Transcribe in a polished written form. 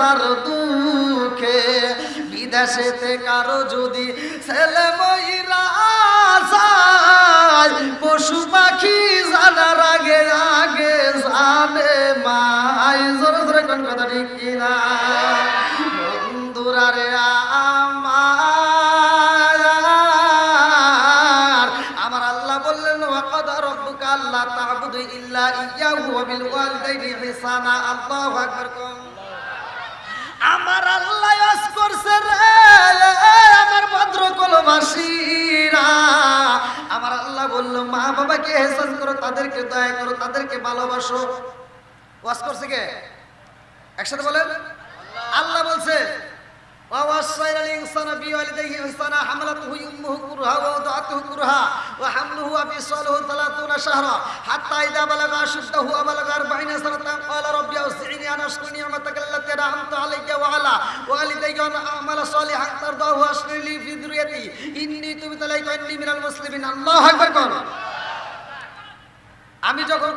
যার দুঃখে বিদেশেতে কারো যদি ছেলে মইরা যায় পশু পাখি জানার আগে আগে জানে মাই জোরে জোরে কোন কথা ঠিক কিনা বন্ধুরা রে আমার আল্লাহ বললেন ওয়াকাদা রাব্বুকা আল্লা তা'বুদু ইল্লা ইয়্যাহু ওয়া বিল ওয়ালিদাইনি ইহসানা আল্লাহু আকবার আমার আল্লাহ ওয়াজ করছে রে আমার ভদ্রকুলবাসীরা আমার আল্লাহ বলল মা বাবাকে ইহসান করো তাদেরকে দয়া করো তাদেরকে ভালোবাসো ওয়াজ করছে কে একসাথে বলেন আল্লাহ বলছে ووصينا الإنسان بوالديه إحسانا حملته أمه كرها ووضعته كرها وحمله وفصاله 30 شهرا حتى إذا بلغ أشده وبلغ 40 سنة قال ربي أوزعني أن أشكر نعمتك التي أنعمت علي وعلى والدي وأن أعمل صالحا ترضاه وأصلح لي في ذريتي إني تبت إليك وإني من المسلمين الله أكبر আমি যখন